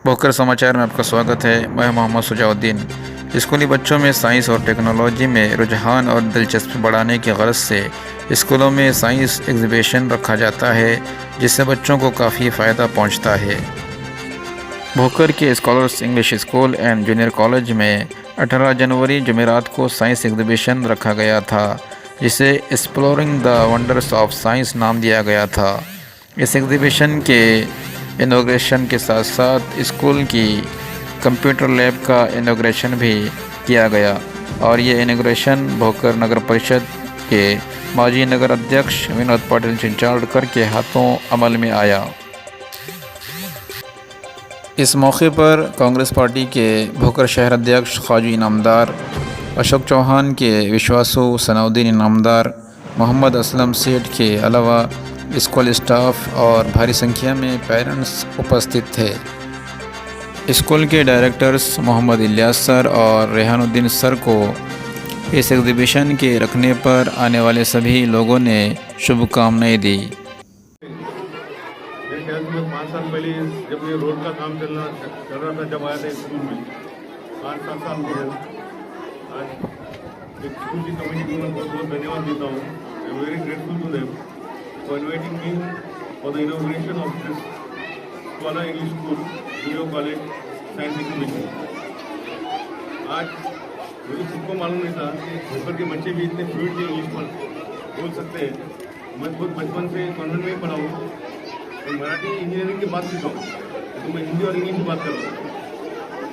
भोकर समाचार में आपका स्वागत है। मैं मोहम्मद सुजाउद्दीन। स्कूली बच्चों में साइंस और टेक्नोलॉजी में रुझान और दिलचस्पी बढ़ाने की गरज से स्कूलों में साइंस एग्जीबिशन रखा जाता है, जिससे बच्चों को काफ़ी फ़ायदा पहुंचता है। भोकर के scholars English school and junior college में 18 जनवरी जुमेरात को साइंस एग्जीबिशन रखा गया था, जिसे exploring the wonders of science नाम दिया गया था। इस एग्जीबिशन के इनॉग्रेशन के साथ साथ स्कूल की कंप्यूटर लैब का इनॉग्रेशन भी किया गया और ये इनॉग्रेशन भोकर नगर परिषद के माजी नगर अध्यक्ष विनोद पाटिल चिंचाड़कर के हाथों अमल में आया। इस मौके पर कांग्रेस पार्टी के भोकर शहर अध्यक्ष ख्वाजा इनामदार, अशोक चौहान के विश्वासु सनाउद्दीन इनामदार, मोहम्मद असलम सेठ के अलावा स्कूल स्टाफ और भारी संख्या में पेरेंट्स उपस्थित थे। स्कूल के डायरेक्टर्स मोहम्मद इलियास सर और रेहानुद्दीन सर को इस एग्जीबिशन के रखने पर आने वाले सभी लोगों ने शुभकामनाएं दी। मेरे ख्याल से 5 साल पहले जब ये रोड का काम चल रहा था, जब आया था स्कूल में 5-7 साल पहले, आज एक स्कूल की कमेटी को मैं बहुत बहुत धन्यवाद देता हूँ। I am very grateful to them for inviting me for the inauguration of this scholar English school junior college science exhibition. आज मुझे खुद को मालूम नहीं था कि भोकर के बच्चे भी इतने फ्लुएंटली इंग्लिश बोल सकते हैं। मैं खुद बचपन से कॉन्वेंट में ही पढ़ा हूँ, तो मराठी इंजीनियरिंग की बात सीखा हूँ, तो मैं हिंदी और इंग्लिश की बात कर रहा हूँ।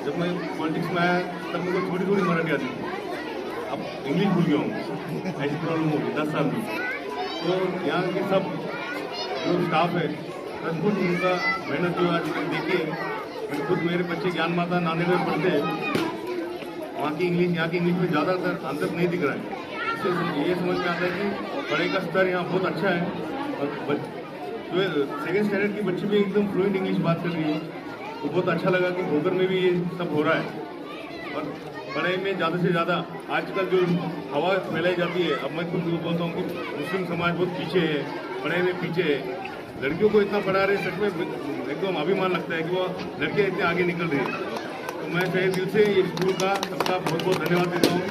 जब मैं पॉलिटिक्स में आया तब मुझे थोड़ी थोड़ी मराठी आती थी, अब इंग्लिश भूल गया हूँ। ऐसी प्रॉब्लम होगी 10 साल में। तो यहाँ के सब जो स्टाफ है, खुद उनका मेहनत जो आज देखिए, मैं खुद मेरे बच्चे ज्ञान माता नाने में पढ़ते हैं, वहाँ की इंग्लिश यहाँ की इंग्लिश में ज़्यादातर अंतर नहीं दिख रहा है। इससे ये समझ में आता है कि पढ़ाई का स्तर यहाँ बहुत अच्छा है और जो सेकेंड स्टैंडर्ड की बच्ची भी एकदम फ्लुएंट इंग्लिश बात कर रही है। तो बहुत अच्छा लगा कि भोकर में भी ये सब हो रहा है। और पढ़ाई में ज़्यादा से ज़्यादा आजकल जो हवा फैलाई जाती है, अब मैं खुद बोलता हूँ कि मुस्लिम समाज बहुत पीछे है, पढ़ाई में पीछे है। लड़कियों को इतना पढ़ा रहे, सच में एकदम अभिमान लगता है कि वो लड़कियाँ इतने आगे निकल रही हैं। तो मैं तहे दिल से ये स्कूल का सबका बहुत बहुत धन्यवाद देता हूँ।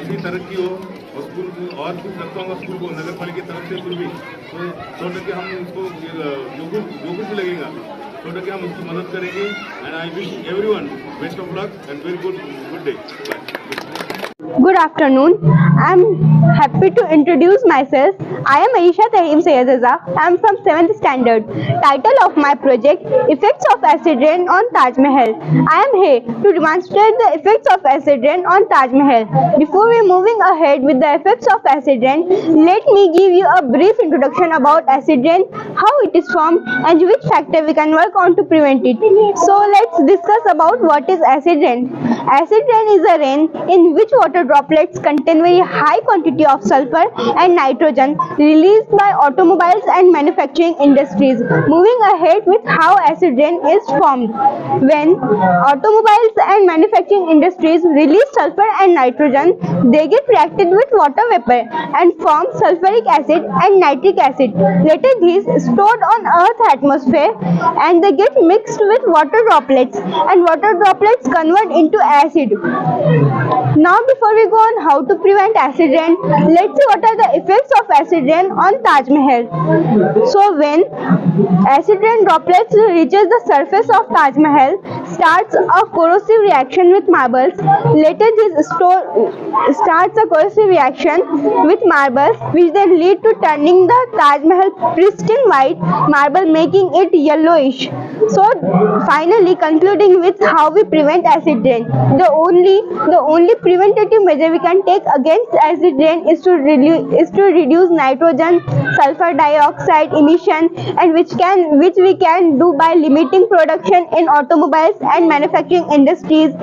ऐसी तरक्की हो और स्कूल को और कुछ रखता हूँ स्कूल को नगर पालिका की तरफ से कुछ भी, तो 100% हम इसको जो कुछ भी लगेगा 100% हम उसकी मदद करेंगे। And I wish everyone best of luck and very good day. Good afternoon. I'm happy to introduce myself. I am Aisha Tahim Sayyidaza. I am from 7th standard. Title of my project, Effects of Acid Rain on Taj Mahal. I am here to demonstrate the effects of acid rain on Taj Mahal. Before we moving ahead with the effects of acid rain, let me give you a brief introduction about acid rain, how it is formed and which factor we can work on to prevent it. So let's discuss about what is acid rain. Acid rain is a rain in which water droplets contain very high quantity of sulfur and nitrogen released by automobiles and manufacturing industries. Moving ahead with how acid rain is formed. When automobiles and manufacturing industries release sulfur and nitrogen, they get reacted with water vapor and form sulfuric acid and nitric acid. Later these stored on Earth's atmosphere and they get mixed with water droplets and water droplets convert into acid. Now before we go on how to prevent acid rain, let's see what are the effects of acid rain on Taj Mahal. So when acid rain droplets reaches the surface of Taj Mahal, starts a corrosive reaction with marbles. Later this starts a corrosive reaction with marbles, which then lead to turning the Taj Mahal pristine white marble, making it yellowish. So finally concluding with how we prevent acid rain. The only preventative measure we can take against acid rain is to reduce nitrogen, sulfur dioxide emission, and which we can do by limiting production in automobiles and manufacturing industries.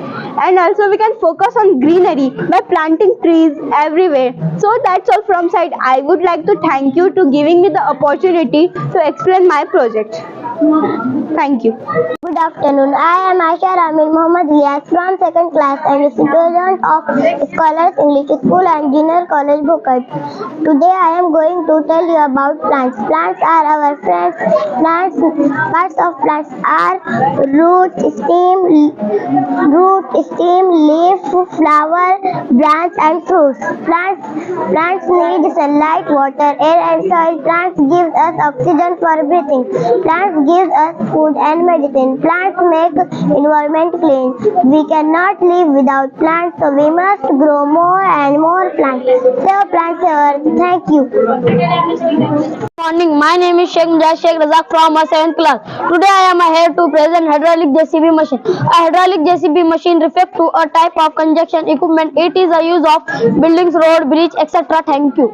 And also we can focus on greenery by planting trees everywhere. So that's all from side. I would like to thank you to giving me the opportunity to explain my project. Thank you. Good afternoon. I am Aisha Ramil Muhammad Lias from 2nd class and student of Scholars English School and Junior College Bukit. Today I am going to tell you about plants. Plants are our friends. Parts of plants are stem, leaf, flower, branch and fruits. Plants need sunlight, water, air and soil. Plants give us oxygen for breathing. Plants give us food and medicine. Plants make environment clean. We cannot live without plants, so we must grow more and more plants. Save plants, save earth. Thank you. Morning, my name is Sheikh Mujahid Sheikh Razak from our 7th class. Today I am here to present hydraulic JCB machine. A hydraulic JCB machine refers to a type of construction equipment. It is a use of buildings, road, bridge, etc. Thank you.